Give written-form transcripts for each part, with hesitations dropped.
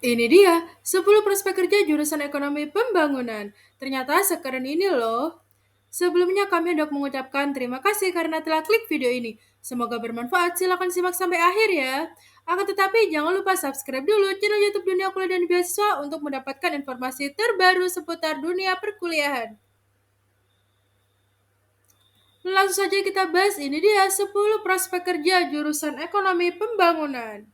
Ini dia, 10 prospek kerja jurusan ekonomi pembangunan. Ternyata sekeren ini loh. Sebelumnya kami hendak mengucapkan terima kasih karena telah klik video ini. Semoga bermanfaat, silakan simak sampai akhir ya. Akan tetapi jangan lupa subscribe dulu channel YouTube Dunia Kuliah dan Beasiswa untuk mendapatkan informasi terbaru seputar dunia perkuliahan. Langsung saja kita bahas, ini dia 10 prospek kerja jurusan ekonomi pembangunan.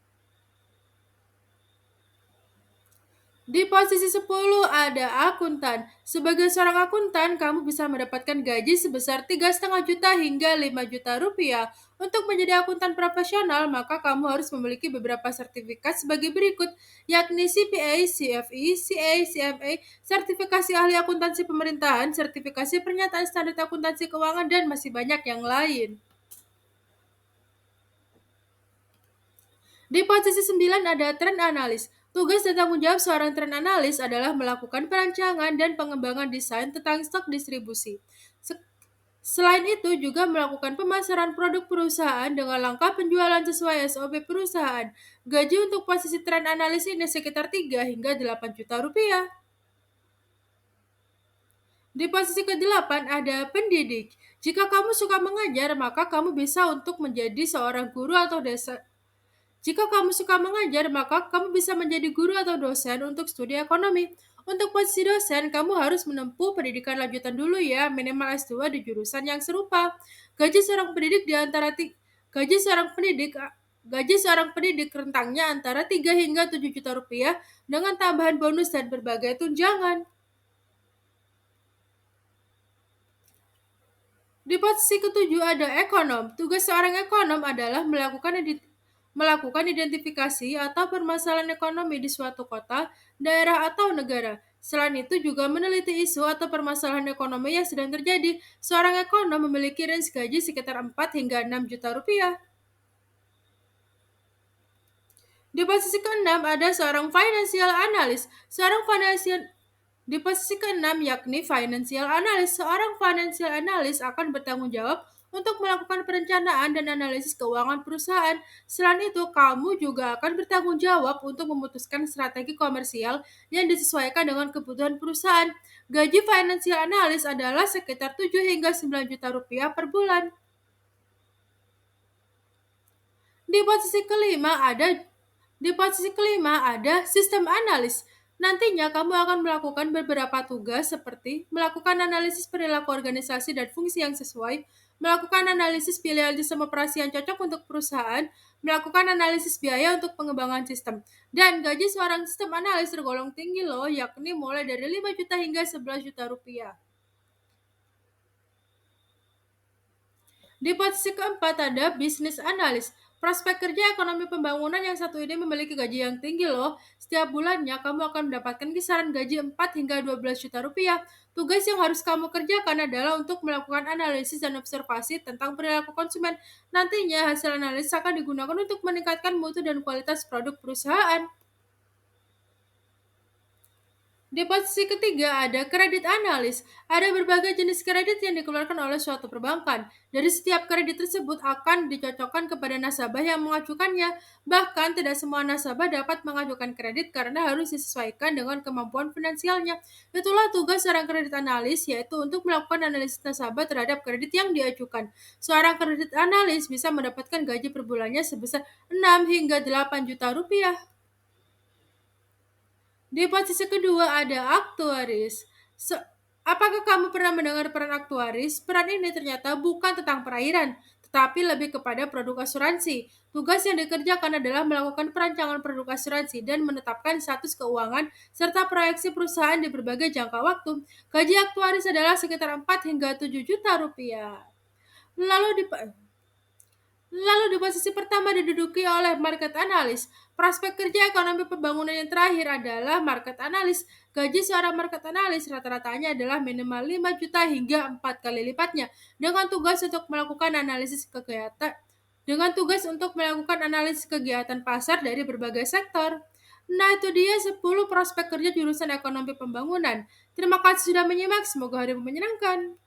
Di posisi 10 ada akuntan. Sebagai seorang akuntan, kamu bisa mendapatkan gaji sebesar 3,5 juta hingga 5 juta rupiah. Untuk menjadi akuntan profesional, maka kamu harus memiliki beberapa sertifikat sebagai berikut, yakni CPA, CFE, CA, CMA, sertifikasi ahli akuntansi pemerintahan, sertifikasi pernyataan standar akuntansi keuangan, dan masih banyak yang lain. Di posisi 9 ada trend analis. Tugas dan tanggung jawab seorang trend analis adalah melakukan perancangan dan pengembangan desain tentang stok distribusi. Selain itu juga melakukan pemasaran produk perusahaan dengan langkah penjualan sesuai SOP perusahaan. Gaji untuk posisi trend analis ini sekitar 3 hingga 8 juta rupiah. Di posisi ke-8 ada pendidik. Jika kamu suka mengajar, maka kamu bisa untuk menjadi seorang guru atau desa. Jika kamu suka mengajar, maka kamu bisa menjadi guru atau dosen untuk studi ekonomi. Untuk posisi dosen, kamu harus menempuh pendidikan lanjutan dulu ya, minimal S2 di jurusan yang serupa. Gaji seorang pendidik di antara gaji seorang pendidik Gaji seorang pendidik rentangnya antara 3 hingga 7 juta rupiah dengan tambahan bonus dan berbagai tunjangan. Di posisi ketujuh ada ekonom. Tugas seorang ekonom adalah melakukan identifikasi atau permasalahan ekonomi di suatu kota, daerah, atau negara. Selain itu juga meneliti isu atau permasalahan ekonomi yang sedang terjadi. Seorang ekonom memiliki range gaji sekitar 4 hingga 6 juta rupiah. Di posisi keenam ada seorang financial analyst. Di posisi keenam yakni financial analyst, seorang financial analyst akan bertanggung jawab untuk melakukan perencanaan dan analisis keuangan perusahaan. Selain itu, kamu juga akan bertanggung jawab untuk memutuskan strategi komersial yang disesuaikan dengan kebutuhan perusahaan. Gaji financial analyst adalah sekitar 7 hingga 9 juta rupiah per bulan. Di posisi kelima ada Di posisi kelima ada sistem analis. Nantinya kamu akan melakukan beberapa tugas seperti melakukan analisis perilaku organisasi dan fungsi yang sesuai, melakukan analisis pilihan sistem operasi yang cocok untuk perusahaan, melakukan analisis biaya untuk pengembangan sistem. Dan gaji seorang sistem analis tergolong tinggi loh, yakni mulai dari 5 juta hingga 11 juta rupiah. Di posisi keempat ada bisnis analis. Prospek kerja ekonomi pembangunan yang satu ini memiliki gaji yang tinggi loh. Setiap bulannya kamu akan mendapatkan kisaran gaji 4 hingga 12 juta rupiah. Tugas yang harus kamu kerjakan adalah untuk melakukan analisis dan observasi tentang perilaku konsumen. Nantinya hasil analisis akan digunakan untuk meningkatkan mutu dan kualitas produk perusahaan. Di posisi ketiga ada kredit analis. Ada berbagai jenis kredit yang dikeluarkan oleh suatu perbankan. Dari setiap kredit tersebut akan dicocokkan kepada nasabah yang mengajukannya. Bahkan tidak semua nasabah dapat mengajukan kredit karena harus disesuaikan dengan kemampuan finansialnya. Itulah tugas seorang kredit analis, yaitu untuk melakukan analisis nasabah terhadap kredit yang diajukan. Seorang kredit analis bisa mendapatkan gaji per bulannya sebesar 6 hingga 8 juta rupiah. Di posisi kedua ada aktuaris. Apakah kamu pernah mendengar peran aktuaris? Peran ini ternyata bukan tentang perairan, tetapi lebih kepada produk asuransi. Tugas yang dikerjakan adalah melakukan perancangan produk asuransi dan menetapkan status keuangan serta proyeksi perusahaan di berbagai jangka waktu. Gaji aktuaris adalah sekitar 4 hingga 7 juta rupiah. Lalu di Lalu di posisi pertama diduduki oleh market analis. Prospek kerja ekonomi pembangunan yang terakhir adalah market analis. Gaji seorang market analis rata-ratanya adalah minimal 5 juta hingga 4 kali lipatnya dengan tugas untuk melakukan analisis kegiatan pasar dari berbagai sektor. Nah, itu dia 10 prospek kerja jurusan ekonomi pembangunan. Terima kasih sudah menyimak, semoga harimu menyenangkan.